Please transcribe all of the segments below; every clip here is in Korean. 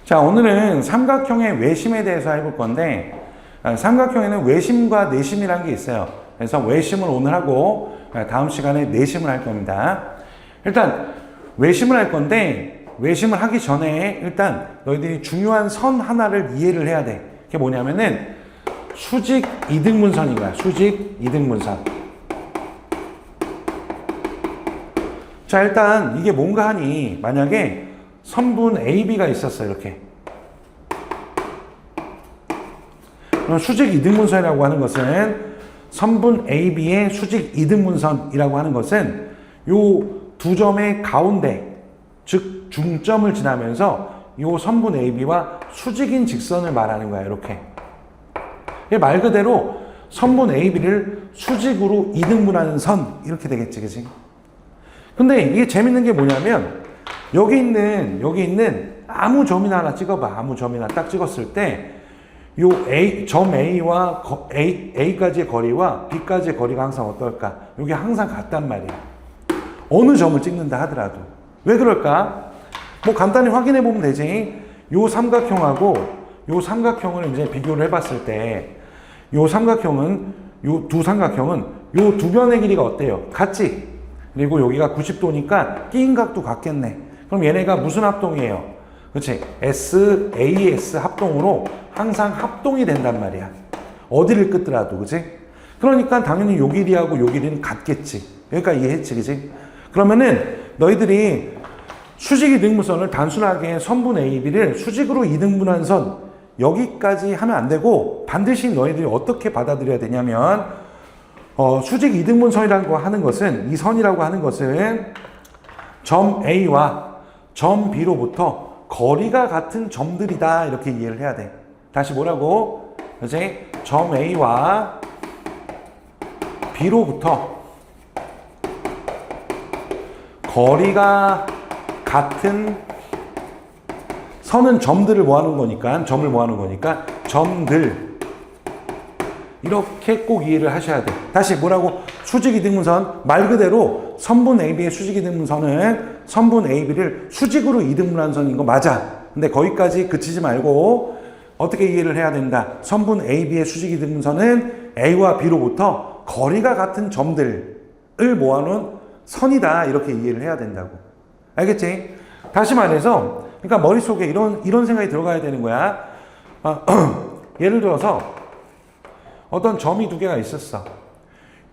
자, 오늘은 삼각형의 외심에 대해서 해볼 건데, 삼각형에는 외심과 내심이라는 게 있어요. 그래서 외심을 오늘 하고 다음 시간에 내심을 할 겁니다. 일단 외심을 할 건데, 외심을 하기 전에 일단 너희들이 중요한 선 하나를 이해를 해야 돼. 그게 뭐냐면은 수직 이등분선인 거야. 수직 이등분선. 자, 일단 이게 뭔가 하니 만약에 선분 AB가 있었어, 이렇게. 그럼 수직 이등분선이라고 하는 것은 선분 AB의 수직 이등분선이라고 하는 것은 요 두 점의 가운데, 즉 중점을 지나면서 요 선분 AB와 수직인 직선을 말하는 거야, 이렇게. 말 그대로 선분 AB를 수직으로 이등분하는 선, 이렇게 되겠지, 그치? 근데 이게 재밌는 게 뭐냐면 여기 있는 아무 점이나 하나 찍어봐. 아무 점이나 딱 찍었을 때 요 점 A와 A까지의 거리와 B까지의 거리가 항상 어떨까? 이게 항상 같단 말이야. 어느 점을 찍는다 하더라도. 왜 그럴까? 뭐 간단히 확인해 보면 되지. 요 삼각형하고 요 삼각형을 이제 비교를 해봤을 때 요 삼각형은, 요 두 삼각형은 요 두 변의 길이가 어때요? 같지? 그리고 여기가 90도니까 끼인 각도 같겠네. 그럼 얘네가 무슨 합동이에요? 그렇지? SAS 합동으로 항상 합동이 된단 말이야. 어디를 끊더라도, 그치? 그러니까 당연히 요 길이하고 요 길이는 같겠지. 여기까지 이해했지, 그치? 그러면은 너희들이 수직 이등분선을 단순하게 선분 AB를 수직으로 이등분한 선, 여기까지 하면 안 되고 반드시 너희들이 어떻게 받아들여야 되냐면 수직 이등분선이라고 하는 것은, 이 선이라고 하는 것은 점 A와 점 B로부터 거리가 같은 점들이다, 이렇게 이해를 해야 돼. 다시 뭐라고? 그치? 점 A와 B로부터 거리가 같은, 선은 점들을 모아놓은 거니까, 점을 모아놓은 거니까 점들, 이렇게 꼭 이해를 하셔야 돼. 다시 뭐라고? 수직 이등분선, 말 그대로 선분 AB의 수직 이등분선은 선분 AB를 수직으로 이등분한 선인 거 맞아. 근데 거기까지 그치지 말고 어떻게 이해를 해야 된다. 선분 AB의 수직 이등분선은 A와 B로부터 거리가 같은 점들을 모아놓은 선이다, 이렇게 이해를 해야 된다고. 알겠지? 다시 말해서, 그러니까 머릿속에 이런 생각이 들어가야 되는 거야. 예를 들어서 어떤 점이 두 개가 있었어.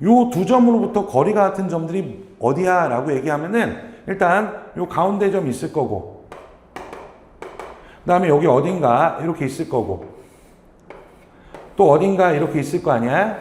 요 두 점으로부터 거리가 같은 점들이 어디야? 라고 얘기하면은 일단 요 가운데 점 있을 거고, 그 다음에 여기 어딘가 이렇게 있을 거고, 또 어딘가 이렇게 있을 거 아니야?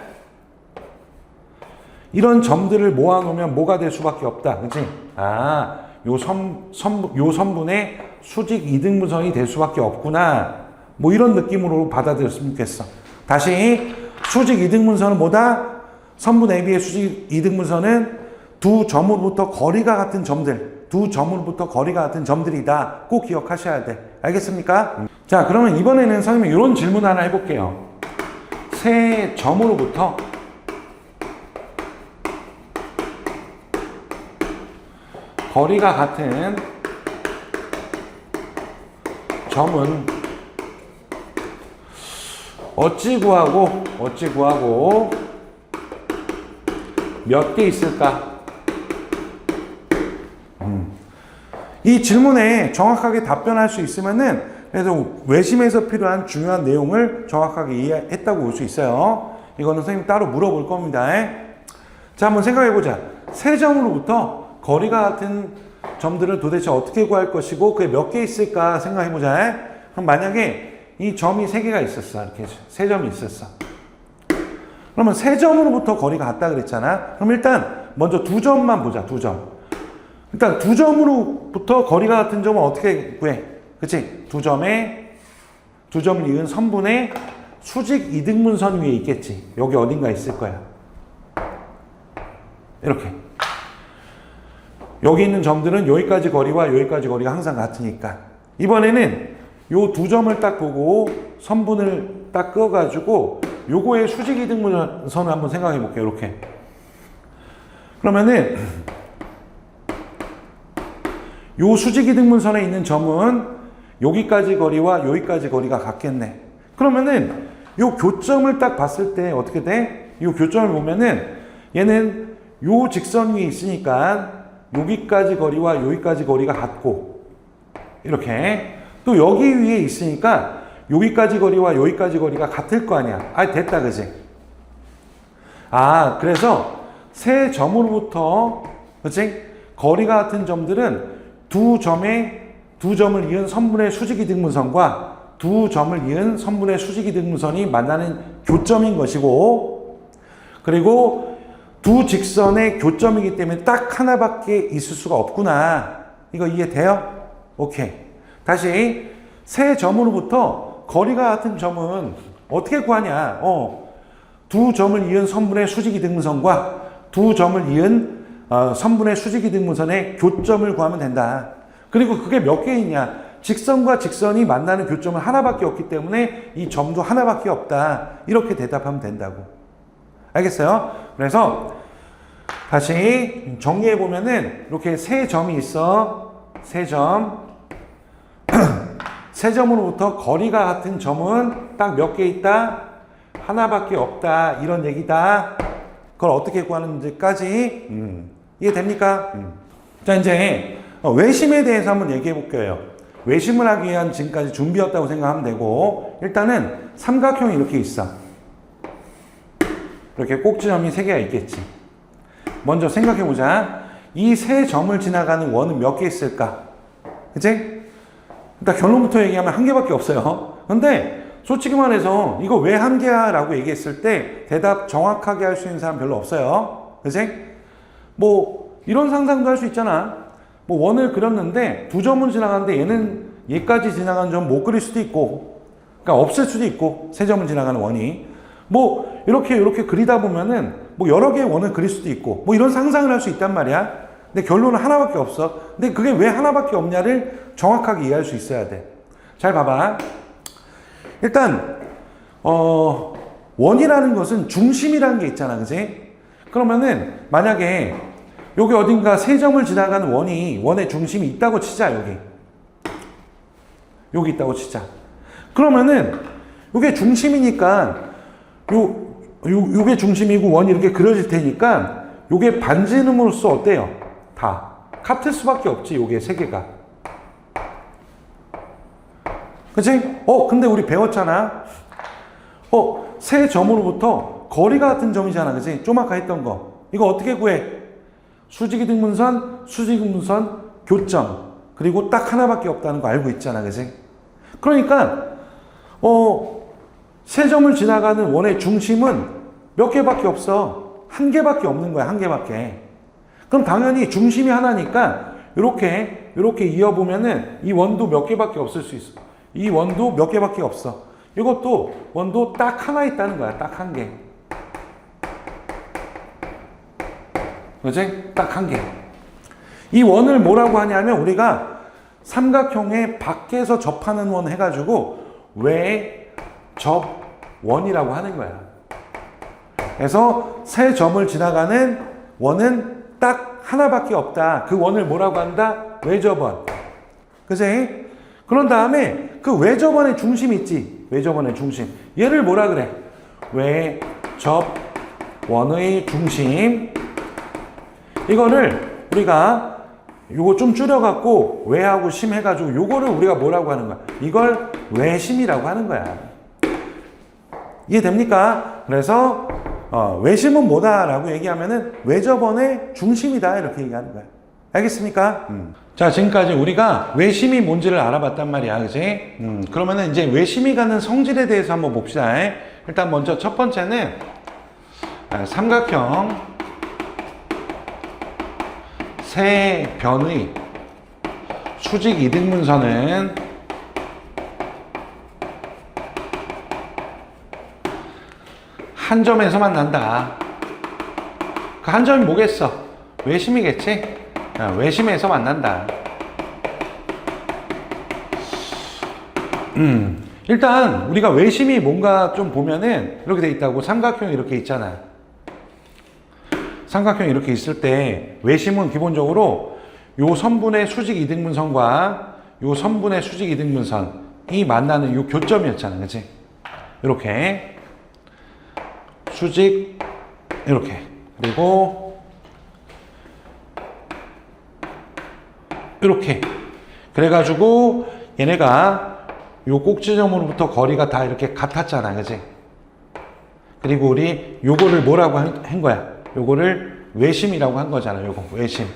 이런 점들을 모아놓으면 뭐가 될 수밖에 없다. 그치? 아, 요 선분의 수직 이등분선이 될 수밖에 없구나. 뭐 이런 느낌으로 받아들였으면 좋겠어. 다시, 수직 이등분선은 뭐다? 선분 AB의 수직 이등분선은 두 점으로부터 거리가 같은 점들, 두 점으로부터 거리가 같은 점들이다. 꼭 기억하셔야 돼. 알겠습니까? 자, 그러면 이번에는 선생님이 이런 질문 하나 해볼게요. 세 점으로부터 거리가 같은 점은 어찌 구하고 몇 개 있을까? 이 질문에 정확하게 답변할 수 있으면은 그래도 외심에서 필요한 중요한 내용을 정확하게 이해했다고 볼 수 있어요. 이거는 선생님 따로 물어볼 겁니다. 자, 한번 생각해보자. 세 점으로부터 거리가 같은 점들을 도대체 어떻게 구할 것이고 그게 몇 개 있을까 생각해보자. 그럼 만약에 이 점이 세 개가 있었어. 이렇게 세 점이 있었어. 그러면 세 점으로부터 거리가 같다 그랬잖아. 그럼 일단 먼저 두 점만 보자. 두 점. 일단 두 점으로부터 거리가 같은 점은 어떻게 구해? 그치? 두 점을 이은 선분의 수직 이등분선 위에 있겠지. 여기 어딘가 있을 거야. 이렇게. 여기 있는 점들은 여기까지 거리와 여기까지 거리가 항상 같으니까. 이번에는 요 두 점을 딱 보고 선분을 딱 그어가지고 요거의 수직 이등분선을 한번 생각해 볼게요. 이렇게. 그러면은 요 수직 이등분선에 있는 점은 여기까지 거리와 여기까지 거리가 같겠네. 그러면은 요 교점을 딱 봤을 때 어떻게 돼? 요 교점을 보면은 얘는 요 직선 위에 있으니까 여기까지 거리와 여기까지 거리가 같고, 이렇게 또 여기 위에 있으니까 여기까지 거리와 여기까지 거리가 같을 거 아니야. 아, 됐다, 그지? 아, 그래서 세 점으로부터, 그치? 거리가 같은 점들은 두 점을 이은 선분의 수직이등분선과 두 점을 이은 선분의 수직이등분선이 만나는 교점인 것이고, 그리고 두 직선의 교점이기 때문에 딱 하나밖에 있을 수가 없구나. 이거 이해돼요? 오케이. 다시 세 점으로부터 거리가 같은 점은 어떻게 구하냐? 두 점을 이은 선분의 수직이등분선과 두 점을 이은 선분의 수직이등분선의 교점을 구하면 된다. 그리고 그게 몇 개 있냐? 직선과 직선이 만나는 교점은 하나밖에 없기 때문에 이 점도 하나밖에 없다. 이렇게 대답하면 된다고. 알겠어요? 그래서 다시 정리해 보면은 이렇게 세 점이 있어. 세 점. 세 점으로부터 거리가 같은 점은 딱 몇 개 있다? 하나밖에 없다. 이런 얘기다. 그걸 어떻게 구하는지까지 이해됩니까? 자, 이제 외심에 대해서 한번 얘기해 볼게요. 외심을 하기 위한 지금까지 준비였다고 생각하면 되고, 일단은 삼각형이 이렇게 있어. 이렇게 꼭지점이 3개가 있겠지. 먼저 생각해 보자. 이 세 점을 지나가는 원은 몇 개 있을까? 그치? 일단 결론부터 얘기하면 한 개밖에 없어요. 근데 솔직히 말해서 이거 왜 한 개야? 라고 얘기했을 때 대답 정확하게 할 수 있는 사람 별로 없어요. 그치? 뭐 이런 상상도 할 수 있잖아. 뭐 원을 그렸는데 두 점을 지나가는데 얘는 얘까지 지나가는 점 못 그릴 수도 있고, 그러니까 없을 수도 있고, 세 점을 지나가는 원이 뭐 이렇게 그리다 보면은 뭐 여러 개의 원을 그릴 수도 있고, 뭐 이런 상상을 할 수 있단 말이야. 근데 결론은 하나밖에 없어. 근데 그게 왜 하나밖에 없냐를 정확하게 이해할 수 있어야 돼. 잘 봐봐. 일단 원이라는 것은 중심이라는 게 있잖아, 그지? 그러면은 만약에 여기 어딘가 세 점을 지나가는 원의 중심이 있다고 치자. 여기 있다고 치자. 그러면은 요게 중심이니까 요게 중심이고 원이 이렇게 그려질 테니까 요게 반지름으로서 어때요? 다 같을 수밖에 없지. 요게 세 개가. 그치? 근데 우리 배웠잖아. 세 점으로부터 거리가 같은 점이잖아. 그치? 좀 아까 했던 거. 이거 어떻게 구해? 수직이등분선, 교점. 그리고 딱 하나밖에 없다는 거 알고 있잖아. 그치? 그러니까, 세 점을 지나가는 원의 중심은 몇 개밖에 없어. 한 개밖에 없는 거야. 한 개밖에. 그럼 당연히 중심이 하나니까, 이렇게 이어보면은 이 원도 몇 개밖에 없을 수 있어. 이 원도 몇 개밖에 없어. 이것도 원도 딱 하나 있다는 거야. 딱 한 개. 그치? 딱 한 개. 이 원을 뭐라고 하냐면 우리가 삼각형의 밖에서 접하는 원 해가지고 외접원이라고 하는 거야. 그래서 세 점을 지나가는 원은 딱 하나밖에 없다. 그 원을 뭐라고 한다? 외접원. 그치? 그런 다음에 그 외접원의 중심 있지? 외접원의 중심. 얘를 뭐라 그래? 외접원의 중심. 이거를 우리가 요거 좀 줄여갖고 외하고 심 해가지고 요거를 우리가 뭐라고 하는 거야? 이걸 외심이라고 하는 거야. 이해됩니까? 그래서 외심은 뭐다라고 얘기하면은 외접원의 중심이다 이렇게 얘기하는 거야. 알겠습니까? 자, 지금까지 우리가 외심이 뭔지를 알아봤단 말이야. 그지? 그러면은 이제 외심이 가는 성질에 대해서 한번 봅시다. 일단 먼저 첫 번째는 삼각형 세 변의 수직 이등분선은 한 점에서 만난다. 그 한 점이 뭐겠어? 외심이겠지? 외심에서 만난다. 일단 우리가 외심이 뭔가 좀 보면은 이렇게 돼 있다고. 삼각형이 이렇게 있잖아. 삼각형이 이렇게 있을 때 외심은 기본적으로 요 선분의 수직 이등분선과 요 선분의 수직 이등분선이 만나는 요 교점이었잖아, 그치? 이렇게 수직 이렇게, 그리고 이렇게, 그래가지고 얘네가 요 꼭지점으로부터 거리가 다 이렇게 같았잖아, 그치? 그리고 우리 요거를 뭐라고 한 거야? 요거를 외심이라고 한 거잖아. 요거 외심.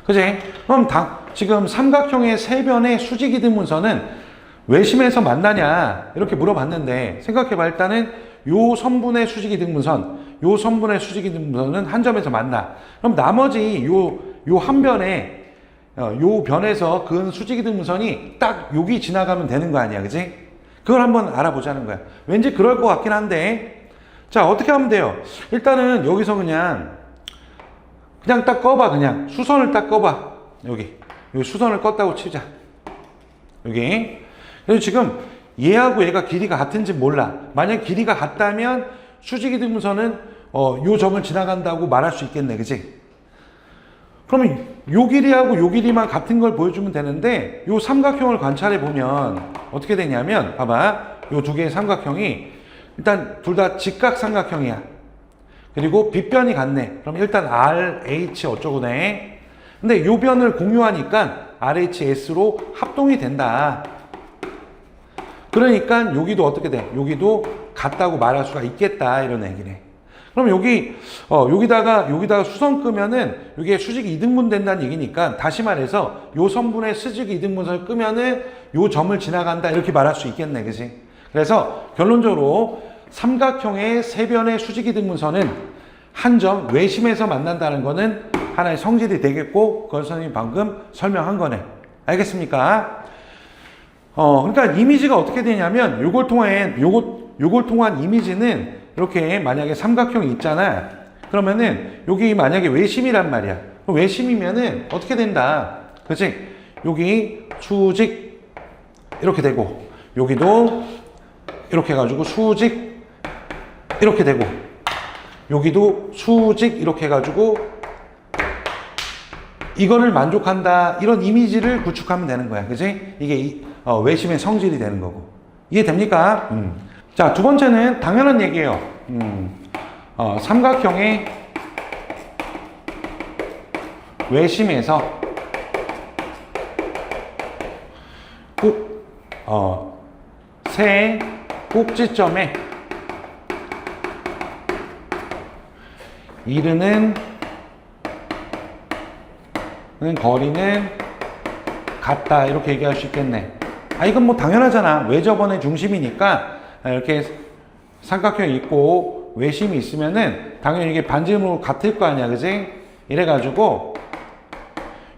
그지? 그럼 지금 삼각형의 세 변의 수직 이등분선은 외심에서 만나냐 이렇게 물어봤는데, 생각해봐. 일단은 요 선분의 수직 이등분선, 요 선분의 수직 이등분선은 한 점에서 만나. 그럼 나머지 요 한 변에 요 변에서 그은 수직 이등분선이 딱 여기 지나가면 되는 거 아니야, 그지? 그걸 한번 알아보자는 거야. 왠지 그럴 것 같긴 한데, 자, 어떻게 하면 돼요? 일단은 여기서 그냥 딱 꺼봐. 그냥 수선을 딱 꺼봐. 여기 수선을 껐다고 치자. 여기. 그래서 지금 얘하고 얘가 길이가 같은지 몰라. 만약 길이가 같다면 수직 이등분선은 요 점을 지나간다고 말할 수 있겠네, 그치? 그러면 요 길이하고 요 길이만 같은 걸 보여주면 되는데, 요 삼각형을 관찰해 보면 어떻게 되냐면, 봐봐. 요 두 개의 삼각형이 일단 둘 다 직각 삼각형이야. 그리고 빗변이 같네. 그럼 일단 RH 어쩌고네. 근데 요 변을 공유하니까 RHS로 합동이 된다. 그러니까 여기도 어떻게 돼? 여기도 같다고 말할 수가 있겠다, 이런 얘기네. 그럼 여기다가 수선 끄면은 이게 수직 이등분 된다는 얘기니까, 다시 말해서 요 선분의 수직 이등분선을 끄면은 요 점을 지나간다, 이렇게 말할 수 있겠네, 그지? 그래서 결론적으로 삼각형의 세 변의 수직 이등분선은 한 점 외심에서 만난다는 거는 하나의 성질이 되겠고, 그걸 선생님이 방금 설명한 거네. 알겠습니까? 그러니까 이미지가 어떻게 되냐면, 요걸 통한 이미지는 이렇게 만약에 삼각형이 있잖아. 그러면은 여기 만약에 외심이란 말이야. 외심이면은 어떻게 된다. 그치? 여기 수직 이렇게 되고, 여기도 이렇게 해가지고 수직 이렇게 되고, 여기도 수직 이렇게 해가지고 이거를 만족한다, 이런 이미지를 구축하면 되는 거야. 그치? 이게 외심의 성질이 되는 거고. 이해됩니까? 자, 두 번째는 당연한 얘기예요. 삼각형의 외심에서 세 꼭지점에 이르는 거리는 같다, 이렇게 얘기할 수 있겠네. 이건 뭐 당연하잖아. 외접원의 중심이니까 이렇게 삼각형이 있고 외심이 있으면은 당연히 이게 반지름으로 같을 거 아니야, 그지? 이래가지고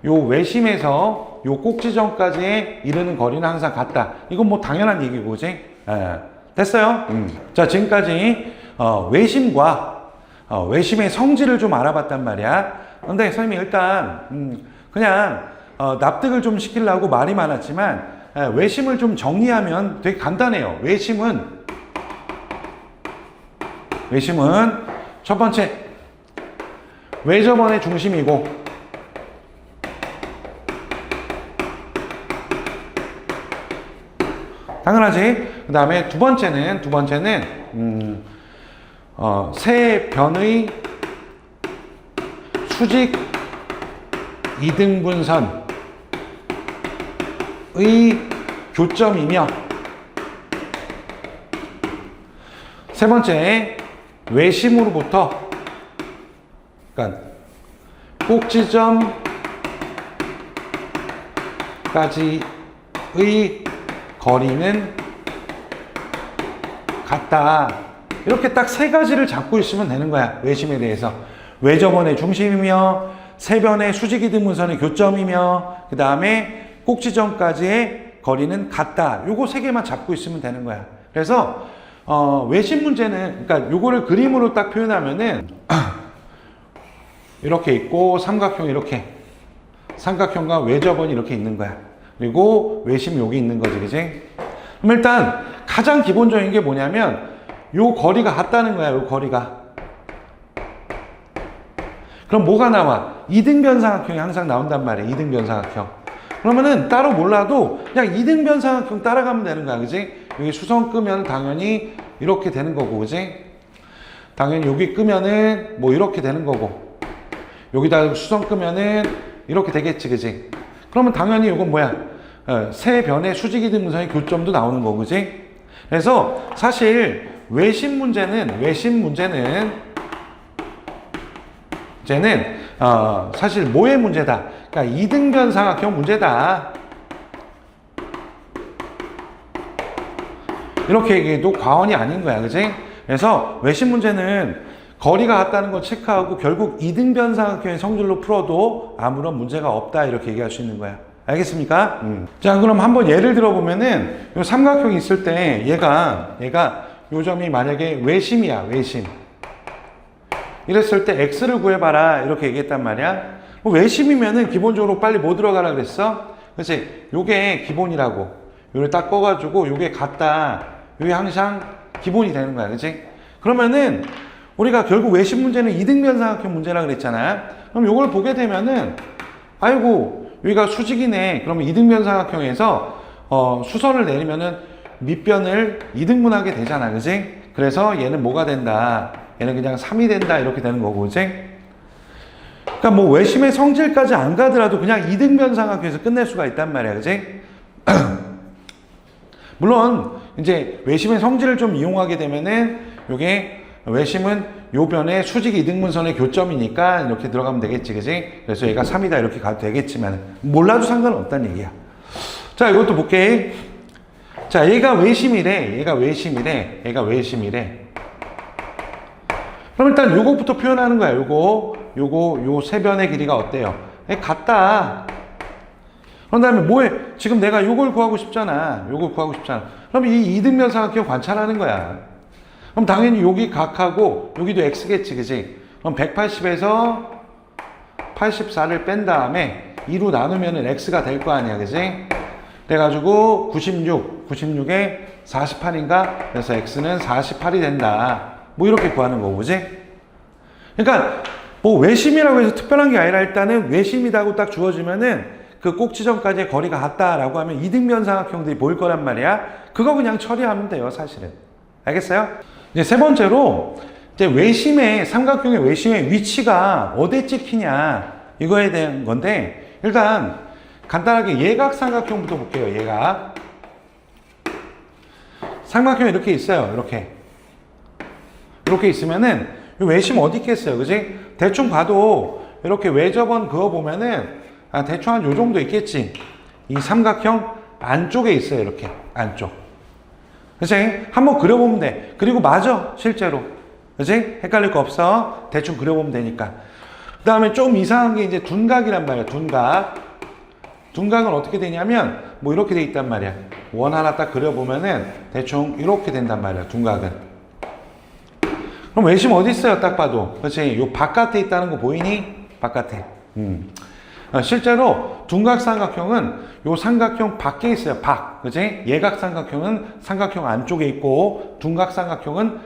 요 외심에서 요 꼭지점까지 이르는 거리는 항상 같다. 이건 뭐 당연한 얘기고, 그지? 됐어요? 자, 지금까지 외심과 외심의 성질을 좀 알아봤단 말이야. 근데 선생님이 일단 그냥 납득을 좀 시키려고 말이 많았지만, 외심을 좀 정리하면 되게 간단해요. 외심은 첫 번째 외접원의 중심이고, 당연하지. 그 다음에 두 번째는 세 변의 수직 이등분선의 교점이며, 세 번째 외심으로부터, 그러니까 꼭지점까지의 거리는 같다. 이렇게 딱 세 가지를 잡고 있으면 되는 거야. 외심에 대해서. 외접원의 중심이며, 세 변의 수직 이등분선의 교점이며, 그 다음에 꼭지점까지의 거리는 같다. 요거 세 개만 잡고 있으면 되는 거야. 그래서 외심 문제는, 그러니까 요거를 그림으로 딱 표현하면은 이렇게 있고, 삼각형 이렇게, 삼각형과 외접원이 이렇게 있는 거야. 그리고 외심 여기 있는 거지, 그지? 그럼 일단 가장 기본적인 게 뭐냐면 요 거리가 같다는 거야. 요 거리가. 그럼 뭐가 나와? 이등변 삼각형이 항상 나온단 말이에요. 이등변 삼각형. 그러면은 따로 몰라도 그냥 이등변 삼각형 따라가면 되는 거야. 그지? 여기 수성 끄면 당연히 이렇게 되는 거고, 그지? 당연히 여기 끄면은 뭐 이렇게 되는 거고, 여기다 수성 끄면은 이렇게 되겠지, 그지? 그러면 당연히 이건 뭐야? 세 변의 수직 이등분선의 교점도 나오는 거고, 그지? 그래서 사실 외심 문제는 사실 뭐의 문제다? 그러니까 이등변 삼각형 문제다. 이렇게 얘기해도 과언이 아닌 거야, 그지? 그래서 외심 문제는 거리가 같다는 걸 체크하고 결국 이등변 삼각형의 성질로 풀어도 아무런 문제가 없다, 이렇게 얘기할 수 있는 거야. 알겠습니까? 자, 그럼 한번 예를 들어보면은 요 삼각형이 있을 때 얘가 요 점이 만약에 외심이야, 외심. 이랬을 때 x를 구해봐라, 이렇게 얘기했단 말이야. 외심이면은 기본적으로 빨리 뭐 들어가라 그랬어? 그치? 요게 기본이라고. 요를 딱 꺼가지고 요게 같다. 요게 항상 기본이 되는 거야, 그치? 그러면은 우리가 결국 외심 문제는 이등변 삼각형 문제라 그랬잖아. 그럼 요걸 보게 되면은 아이고 여기가 수직이네. 그러면 이등변 삼각형에서 수선을 내리면은 밑변을 이등분하게 되잖아, 그치? 그래서 얘는 뭐가 된다? 얘는 그냥 3이 된다, 이렇게 되는 거고, 그치? 그러니까 뭐 외심의 성질까지 안 가더라도 그냥 이등변 삼각형에서 끝낼 수가 있단 말이야, 그치? 물론 이제 외심의 성질을 좀 이용하게 되면은 요게 외심은 요 변의 수직 이등분선의 교점이니까 이렇게 들어가면 되겠지, 그치? 그래서 얘가 3이다 이렇게 가도 되겠지만 몰라도 상관은 없다는 얘기야. 자, 이것도 볼게. 자, 얘가 외심이래. 그럼 일단 요거부터 표현하는 거야. 요 세 변의 길이가 어때요? 같다. 그런 다음에 뭐해? 지금 내가 요걸 구하고 싶잖아. 그럼 이 이등변 삼각형 관찰하는 거야. 그럼 당연히 여기 각하고 여기도 x겠지, 그지? 그럼 180에서 84를 뺀 다음에 2로 나누면은 x가 될 거 아니야, 그지? 그래가지고 96에 48인가? 그래서 x는 48이 된다. 뭐 이렇게 구하는 거고, 그지? 그러니까 뭐 외심이라고 해서 특별한 게 아니라 일단은 외심이라고 딱 주어지면은 그 꼭지점까지의 거리가 같다라고 하면 이등변 삼각형들이 보일 거란 말이야. 그거 그냥 처리하면 돼요, 사실은. 알겠어요? 이제 세 번째로 이제 삼각형의 외심의 위치가 어디에 찍히냐 이거에 대한 건데, 일단 간단하게 예각 삼각형부터 볼게요. 예각 삼각형이 이렇게 있어요. 이렇게 있으면은 외심 어디 있겠어요, 그지? 대충 봐도 이렇게 외접원 그거 보면은 대충 한 요 정도 있겠지. 이 삼각형 안쪽에 있어요. 이렇게 안쪽. 그치? 한번 그려보면 돼. 그리고 맞아, 실제로. 그치? 헷갈릴 거 없어. 대충 그려보면 되니까. 그 다음에 좀 이상한 게 이제 둔각이란 말이야. 둔각은 어떻게 되냐면 뭐 이렇게 돼 있단 말이야. 원 하나 딱 그려보면은 대충 이렇게 된단 말이야. 둔각은. 그럼 외심 어디 있어요? 딱 봐도. 그치? 요 바깥에 있다는 거 보이니? 바깥에. 실제로 둔각 삼각형은 요 삼각형 밖에 있어요. 그지? 예각 삼각형은 삼각형 안쪽에 있고 둔각 삼각형은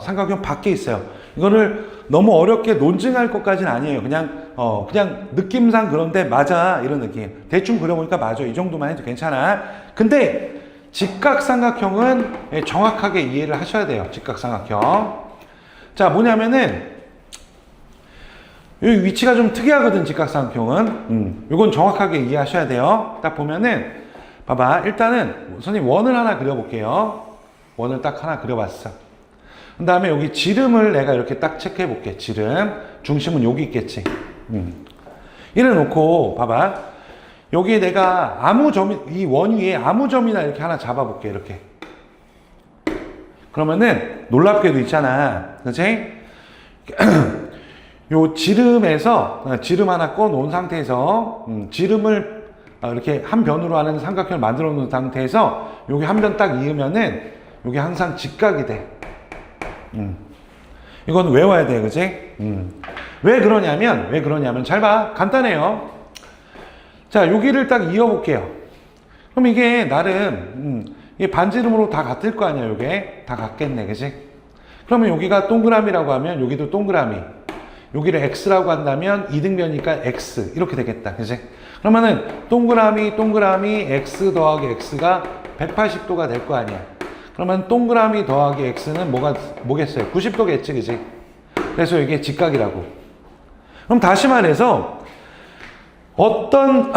삼각형 밖에 있어요. 이거를 너무 어렵게 논증할 것까지는 아니에요. 그냥 느낌상 그런데 맞아, 이런 느낌. 대충 그려보니까 맞아, 이 정도만 해도 괜찮아. 근데 직각 삼각형은 정확하게 이해를 하셔야 돼요. 직각 삼각형. 자, 뭐냐면은 여기 위치가 좀 특이하거든, 직각삼각형은. 이건 정확하게 이해하셔야 돼요. 딱 보면은, 봐봐. 일단은, 선생님 원을 하나 그려볼게요. 원을 딱 하나 그려봤어. 그 다음에 여기 지름을 내가 이렇게 딱 체크해 볼게. 지름. 중심은 여기 있겠지. 이래 놓고, 봐봐. 여기에 내가 이 원 위에 아무 점이나 이렇게 하나 잡아볼게. 이렇게. 그러면은, 놀랍게도 있잖아. 그치? 요 지름에서 지름 하나 꺼 놓은 상태에서 지름을 이렇게 한 변으로 하는 삼각형을 만들어 놓은 상태에서 여기 한 변 딱 이으면은 여기 항상 직각이 돼. 이건 외워야 돼, 그지? 왜 그러냐면 잘 봐, 간단해요. 자, 여기를 딱 이어볼게요. 그럼 이게 나름 이게 반지름으로 다 같을 거 아니야. 이게 다 같겠네, 그지? 그러면 여기가 동그라미라고 하면 여기도 동그라미. 여기를 x라고 한다면 이등변이니까 x 이렇게 되겠다. 그지? 그러면은 동그라미 x 더하기 x가 180도가 될 거 아니야. 그러면 동그라미 더하기 x는 뭐겠어요? 90도겠지, 그지? 그래서 이게 직각이라고. 그럼 다시 말해서 어떤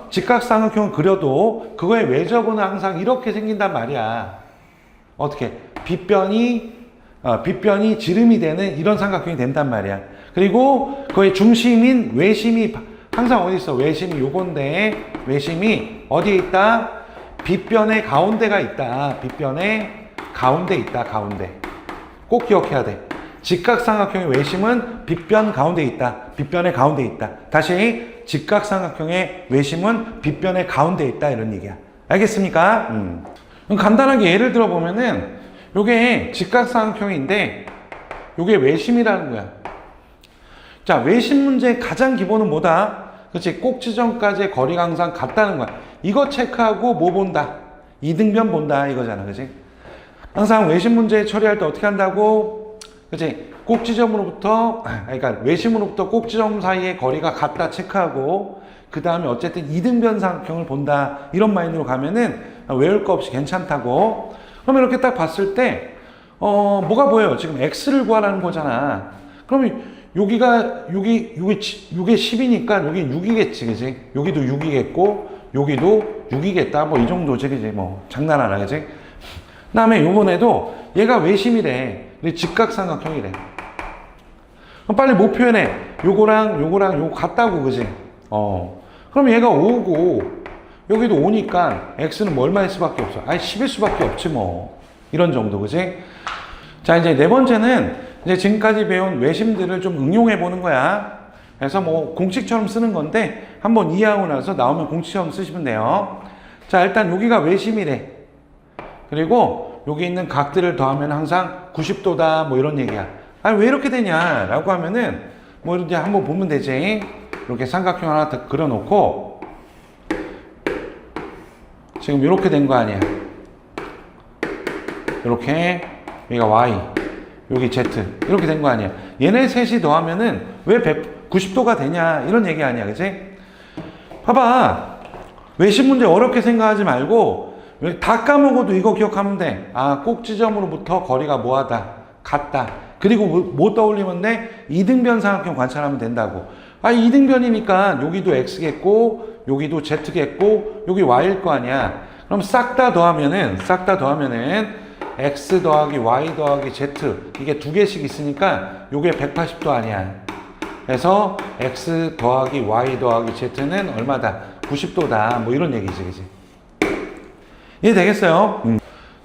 직각삼각형을 그려도 그거의 외접은 항상 이렇게 생긴단 말이야. 어떻게? 빗변이 지름이 되는 이런 삼각형이 된단 말이야. 그리고 그의 중심인 외심이 항상 어디 있어? 외심이 요건데 외심이 어디에 있다? 빗변의 가운데가 있다. 빗변의 가운데 있다. 가운데. 꼭 기억해야 돼. 직각삼각형의 외심은 빗변 가운데 있다. 빗변의 가운데 있다. 다시 직각삼각형의 외심은 빗변의 가운데 있다. 이런 얘기야. 알겠습니까? 그럼 간단하게 예를 들어 보면은 요게 직각삼각형인데 요게 외심이라는 거야. 자, 외심 문제의 가장 기본은 뭐다? 그렇지? 꼭지점까지의 거리가 항상 같다는 거야. 이거 체크하고 뭐 본다? 이등변 본다 이거잖아. 그치? 항상 외심 문제 처리할 때 어떻게 한다고? 그치? 꼭지점으로부터, 그러니까 외심으로부터 꼭지점 사이의 거리가 같다 체크하고, 그 다음에 어쨌든 이등변 삼각형을 본다. 이런 마인드로 가면은 외울 거 없이 괜찮다고. 그러면 이렇게 딱 봤을 때, 뭐가 보여요? 지금 x를 구하라는 거잖아. 그러면 여기가 10이니까 여기 6이겠지, 그지? 여기도 6이겠고, 여기도 6이겠다. 뭐 이 정도지, 그지? 뭐 장난 안 하겠지? 그 다음에 요번에도 얘가 외심이래. 직각삼각형이래. 그럼 빨리 뭐 표현해? 요거 같다고, 그지? 그럼 얘가 5고, 여기도 5니까 x는 뭐 얼마일 수밖에 없어? 아니, 10일 수밖에 없지, 뭐. 이런 정도, 그지? 자, 이제 네 번째는 이제 지금까지 배운 외심들을 좀 응용해 보는 거야. 그래서 뭐 공식처럼 쓰는 건데 한번 이해하고 나서 나오면 공식처럼 쓰시면 돼요. 자, 일단 여기가 외심이래. 그리고 여기 있는 각들을 더하면 항상 90도다 뭐 이런 얘기야. 아니, 왜 이렇게 되냐 라고 하면은 뭐 이렇게 한번 보면 되지. 이렇게 삼각형 하나 더 그려놓고 지금 이렇게 된 거 아니야. 이렇게 여기가 y, 여기 z 이렇게 된 거 아니야. 얘네 셋이 더하면은 왜 90도가 되냐 이런 얘기 아니야, 그치? 봐봐, 외심 문제 어렵게 생각하지 말고 다 까먹어도 이거 기억하면 돼. 아, 꼭지점으로부터 거리가 뭐하다, 같다. 그리고 뭐 떠올리면 돼? 이등변 삼각형 관찰하면 된다고. 아, 이등변이니까 여기도 x겠고 여기도 z겠고 여기 y일 거 아니야. 그럼 싹 다 더하면은 x 더하기 y 더하기 z 이게 두 개씩 있으니까 요게 180도 아니야. 그래서 x 더하기 y 더하기 z는 얼마다? 90도다. 뭐 이런 얘기지, 그지? 이해되겠어요?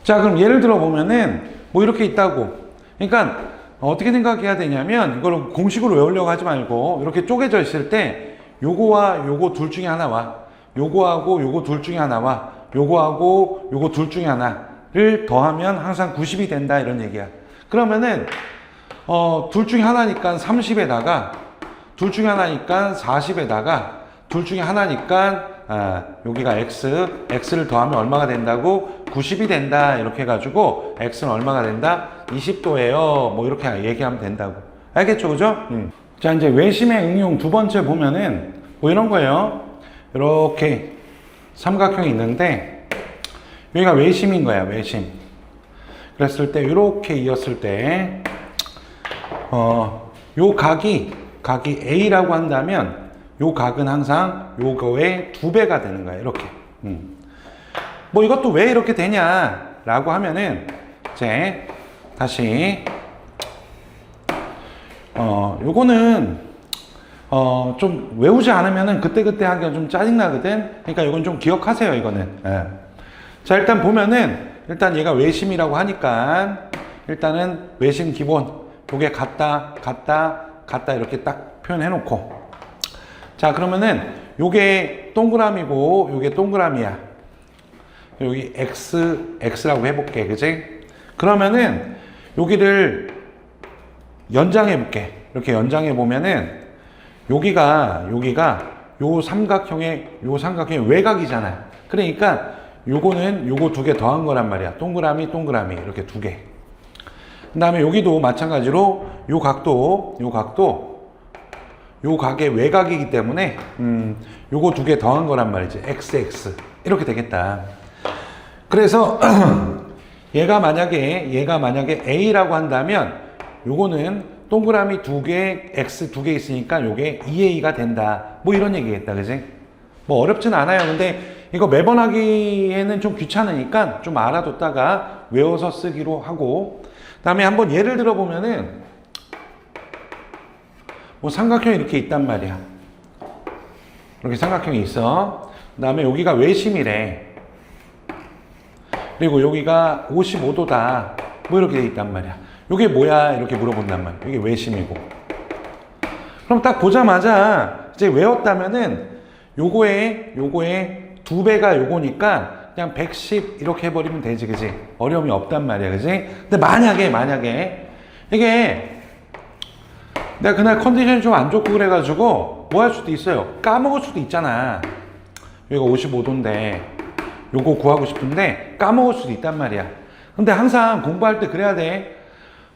자, 그럼 예를 들어 보면은 뭐 이렇게 있다고. 그러니까 어떻게 생각해야 되냐면 이걸 공식으로 외우려고 하지 말고 이렇게 쪼개져 있을 때 요거와 요거 둘 중에 하나와 요거하고 요거 둘 중에 하나와 요거하고 요거 둘 중에 하나를 더하면 항상 90이 된다 이런 얘기야. 그러면은 둘 중에 하나니까 30에다가 둘 중에 하나니까 40에다가 둘 중에 하나니까 여기가 x를 더하면 얼마가 된다고? 90이 된다 이렇게 해가지고 x는 얼마가 된다? 20도예요. 뭐 이렇게 얘기하면 된다고. 알겠죠, 그죠? 자, 이제 외심의 응용 두 번째 보면은 뭐 이런 거예요. 이렇게 삼각형이 있는데 여기가 외심인 거야, 외심. 그랬을 때 이렇게 이었을 때 요 각이 A라고 한다면 요 각은 항상 요거의 2배가 되는 거야, 이렇게. 뭐 이것도 왜 이렇게 되냐라고 하면은 이제 다시 요거는 좀 외우지 않으면은 그때그때 하기가 좀 짜증나거든. 그러니까 이건 좀 기억하세요, 이거는. 예. 자, 일단 보면은 일단 얘가 외심이라고 하니까 일단은 외심 기본 요게 같다 이렇게 딱 표현해 놓고, 자, 그러면은 요게 동그라미고 요게 동그라미야. 여기 x라고 해볼게, 그지? 그러면은 여기를 연장해 볼게. 이렇게 연장해 보면은 여기가 요 삼각형의 외곽이잖아. 그러니까 요거는 요거 두 개 더한 거란 말이야. 동그라미 이렇게 두 개. 그 다음에 여기도 마찬가지로 요 각도 요 각의 외곽이기 때문에 요거 두 개 더한 거란 말이지. XX 이렇게 되겠다. 그래서 얘가 만약에 A라고 한다면 요거는 동그라미 두 개, X 두 개 있으니까 요게 2A가 된다. 뭐 이런 얘기겠다. 그지? 뭐 어렵진 않아요. 근데 이거 매번 하기에는 좀 귀찮으니까 좀 알아뒀다가 외워서 쓰기로 하고, 그 다음에 한번 예를 들어 보면은 뭐 삼각형이 이렇게 있단 말이야. 이렇게 삼각형이 있어. 그 다음에 여기가 외심이래. 그리고 여기가 55도다. 뭐 이렇게 돼 있단 말이야. 이게 뭐야? 이렇게 물어본단 말이야. 이게 외심이고. 그럼 딱 보자마자 이제 외웠다면은 요거에 2배가 요거니까 그냥 110 이렇게 해버리면 되지. 그지? 어려움이 없단 말이야. 그지? 근데 만약에 이게 내가 그날 컨디션이 좀 안 좋고 그래가지고 뭐 할 수도 있어요. 까먹을 수도 있잖아. 여기가 55도인데 요거 구하고 싶은데 까먹을 수도 있단 말이야. 근데 항상 공부할 때 그래야 돼.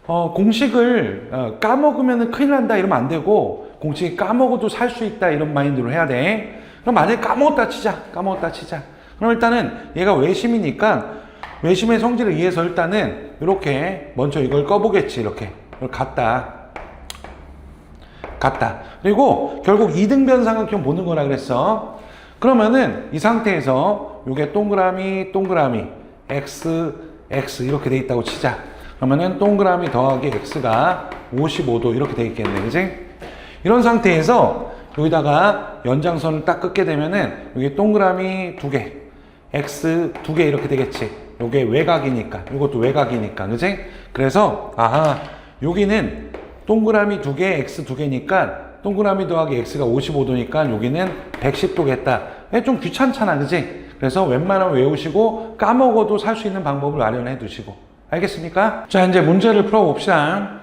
공식을 까먹으면 큰일 난다 이러면 안 되고, 공식 까먹어도 살 수 있다 이런 마인드로 해야 돼. 그럼 만약에 까먹었다 치자. 그럼 일단은 얘가 외심이니까 외심의 성질을 이해해서 일단은 이렇게 먼저 이걸 꺼보겠지. 이렇게 이걸 갖다. 그리고 결국 이등변 삼각형 보는 거라 그랬어. 그러면은 이 상태에서 요게 동그라미 x 이렇게 돼 있다고 치자. 그러면은 동그라미 더하기 x가 55도 이렇게 돼 있겠네. 그지? 이런 상태에서 여기다가 연장선을 딱 긋게 되면은 여기 동그라미 두 개, x 두 개 이렇게 되겠지. 요게 외곽이니까, 요것도 외곽이니까. 그지? 그래서 여기는 동그라미 두 개, x 두 개니까 동그라미 더하기 x가 55도니까 여기는 110도겠다. 좀 귀찮잖아. 그지? 그래서 웬만하면 외우시고 까먹어도 살 수 있는 방법을 마련해 두시고. 알겠습니까? 자, 이제 문제를 풀어봅시다.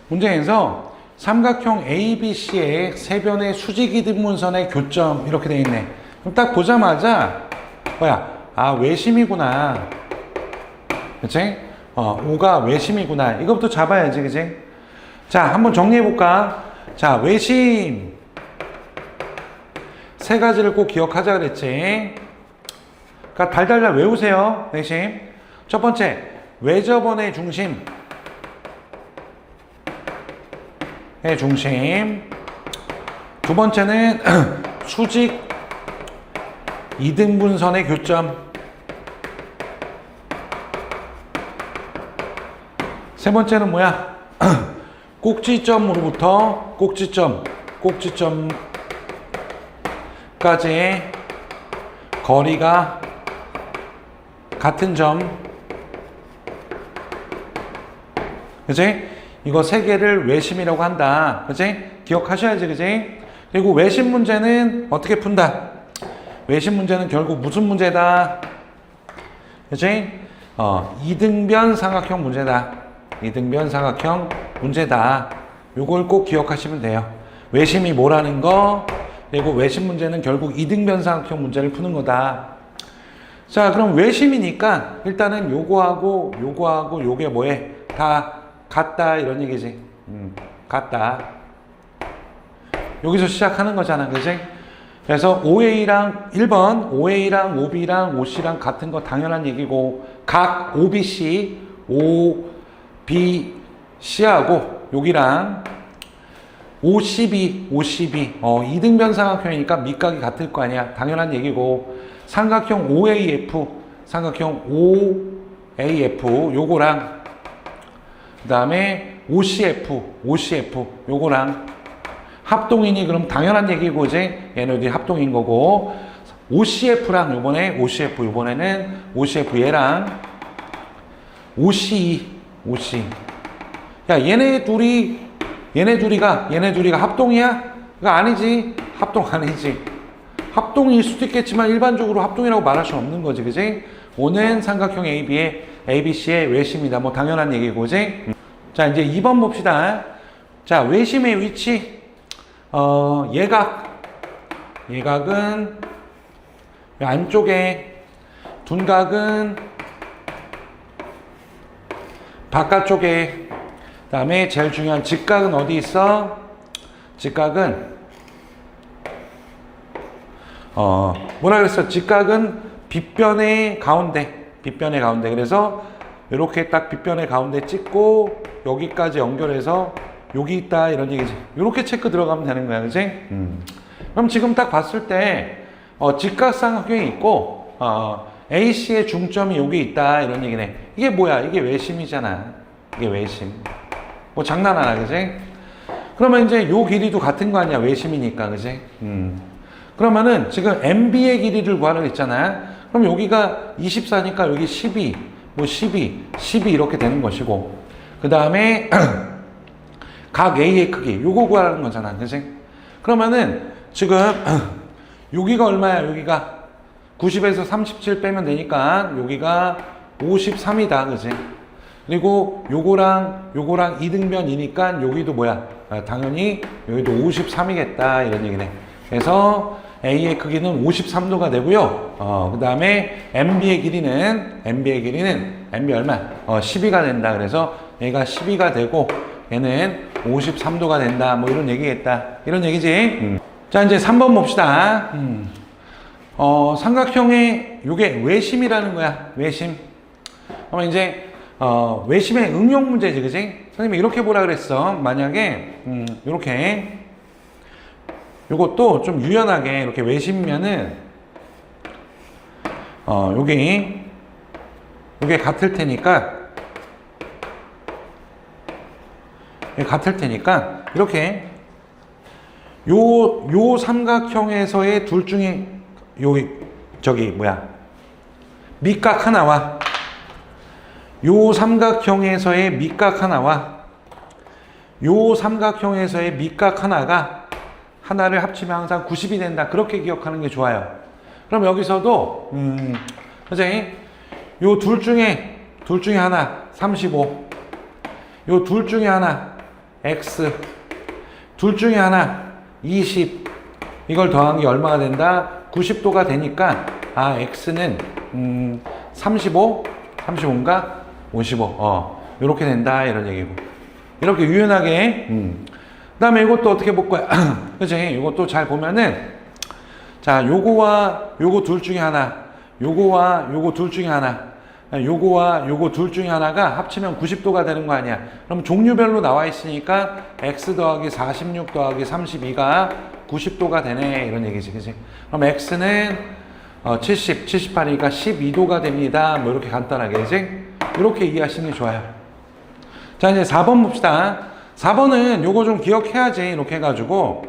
문제에서 삼각형 ABC의 세 변의 수직 이등분선의 교점 이렇게 돼 있네. 그럼 딱 보자마자 외심이구나. 그치? O가 외심이구나. 이것부터 잡아야지. 그치? 자, 한번 정리해볼까? 자, 외심. 세 가지를 꼭 기억하자 그랬지. 그러니까 달달달 외우세요. 외심. 첫 번째, 외접원의 중심. 두 번째는 수직 이등분선의 교점. 세 번째는 뭐야? 꼭지점으로부터 꼭지점까지의 거리가 같은 점. 그치? 이거 세 개를 외심이라고 한다. 그치? 기억하셔야지. 그치? 그리고 외심 문제는 어떻게 푼다? 외심 문제는 결국 무슨 문제다? 그치? 이등변 삼각형 문제다. 이등변 삼각형 문제다. 요걸 꼭 기억하시면 돼요. 외심이 뭐라는 거, 그리고 외심 문제는 결국 이등변 삼각형 문제를 푸는 거다. 자, 그럼 외심이니까 일단은 요거하고 요게 뭐해? 다 같다 이런 얘기지. 같다. 여기서 시작하는 거잖아. 그지? 그래서 OA랑 1번 OA랑 OB랑 OC랑 같은 거 당연한 얘기고, 각 OBC OBC하고 여기랑 OCB 이등변 삼각형이니까 밑각이 같을 거 아니야. 당연한 얘기고, 삼각형 OAF 요거랑 그 다음에 OCF 요거랑 합동이니 그럼 당연한 얘기고, 이제 얘네들이 합동인 거고, OCF랑 요번에는 OCF 얘랑 OC. 야, 얘네 둘이가 합동이야? 이거 아니지. 합동 아니지. 합동일 수도 있겠지만 일반적으로 합동이라고 말할 수 없는 거지. 그지? O는 삼각형 ABC의 외심이다. 뭐 당연한 얘기고, 그지? 자, 이제 2번 봅시다. 자, 외심의 위치. 예각은 안쪽에, 둔각은 바깥쪽에, 다음에 제일 중요한 직각은 어디 있어? 직각은 뭐라 그랬어? 직각은 빗변의 가운데. 그래서 이렇게 딱 빗변의 가운데 찍고 여기까지 연결해서 여기 있다 이런 얘기지. 이렇게 체크 들어가면 되는 거야, 그치? 그럼 지금 딱 봤을 때 직각삼각형이 있고 AC의 중점이 여기 있다 이런 얘기네. 이게 뭐야? 이게 외심이잖아. 이게 외심. 뭐 장난하나, 그치? 그러면 이제 요 길이도 같은 거 아니야? 외심이니까, 그치? 그러면은 지금 MB의 길이를 구하라고 했잖아. 그럼 여기가 24니까 여기 12, 뭐 12 이렇게 되는 것이고, 그 다음에 각 A의 크기 요거 구하라는 거잖아, 그치? 그러면은 지금 여기가 얼마야? 여기가 90에서 37 빼면 되니까 여기가 53이다, 그치? 그리고 요거랑 이등변이니까 여기도 뭐야? 당연히 여기도 53이겠다 이런 얘기네. 그래서 A의 크기는 53도가 되고요. 그 다음에 MB의 길이는 MB 얼마? 12가 된다. 그래서 얘가 12가 되고 얘는 53도가 된다. 뭐 이런 얘기겠다. 이런 얘기지. 자, 이제 3번 봅시다. 삼각형의 요게 외심이라는 거야. 외심. 그러면 이제 외심의 응용 문제지, 그지? 선생님이 이렇게 보라 그랬어. 만약에 이렇게 요것도 좀 유연하게 이렇게 외심이면은 요게 같을 테니까 이렇게 요 삼각형에서의 둘 중에 밑각 하나와 요 삼각형에서의 밑각 하나가 하나를 합치면 항상 90이 된다. 그렇게 기억하는 게 좋아요. 그럼 여기서도 선생님 요 둘 중에 하나 35, 요 둘 중에 하나 x, 둘 중에 하나 20, 이걸 더한 게 얼마가 된다? 90도가 되니까 x는 35인가 55 이렇게 된다 이런 얘기고, 이렇게 유연하게 그 다음에 이것도 어떻게 볼 거야? 그치? 이것도 잘 보면은, 자, 요거와 요거 둘 중에 하나, 요거와 요거 둘 중에 하나, 요거와 요거 둘 중에 하나가 합치면 90도가 되는 거 아니야? 그럼 종류별로 나와 있으니까 x 더하기 46 더하기 32가 90도가 되네. 이런 얘기지. 그치? 그럼 x는 78이니까 12도가 됩니다. 뭐 이렇게 간단하게, 그치? 이렇게 이해하시는 게 좋아요. 자, 이제 4번 봅시다. 4번은 요거 좀 기억해야지. 이렇게 해가지고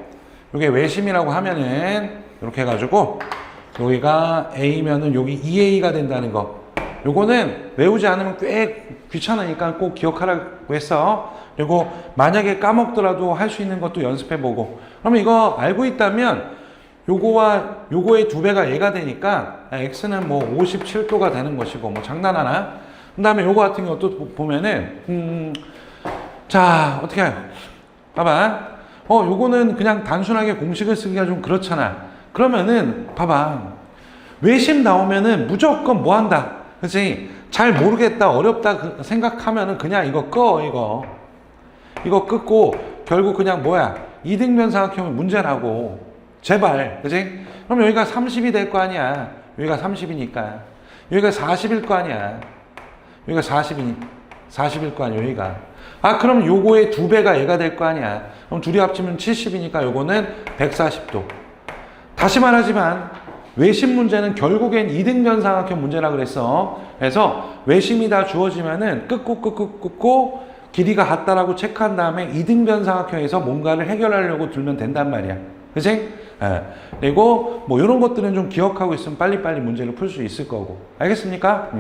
요게 외심이라고 하면은 이렇게 해가지고 여기가 A면은 여기 2A가 된다는 거, 요거는 외우지 않으면 꽤 귀찮으니까 꼭 기억하라고 했어. 그리고 만약에 까먹더라도 할 수 있는 것도 연습해보고, 그러면 이거 알고 있다면 요거와 요거의 2배가 얘가 되니까 X는 뭐 57도가 되는 것이고, 뭐 장난하나? 그 다음에 요거 같은 경우도 보면은 자, 어떻게 해요? 봐봐. 요거는 그냥 단순하게 공식을 쓰기가 좀 그렇잖아. 그러면은, 봐봐. 외심 나오면은 무조건 뭐 한다? 그치? 잘 모르겠다, 어렵다 생각하면은 그냥 이거 꺼, 이거 끊고, 결국 그냥 뭐야? 이등변 삼각형의 문제라고. 제발. 그치? 그럼 여기가 30이 될 거 아니야. 여기가 30이니까. 여기가 40일 거 아니야. 여기가 40일 거 아니야, 여기가. 그럼 요거의 2배가 얘가 될 거 아니야. 그럼 둘이 합치면 70이니까 요거는 140도. 다시 말하지만 외심 문제는 결국엔 이등변 삼각형 문제라 그랬어. 그래서 외심이 다 주어지면은 끊고 길이가 같다라고 체크한 다음에 이등변 삼각형에서 뭔가를 해결하려고 들면 된단 말이야. 그치? 그리고 뭐 이런 것들은 좀 기억하고 있으면 빨리빨리 문제를 풀 수 있을 거고. 알겠습니까?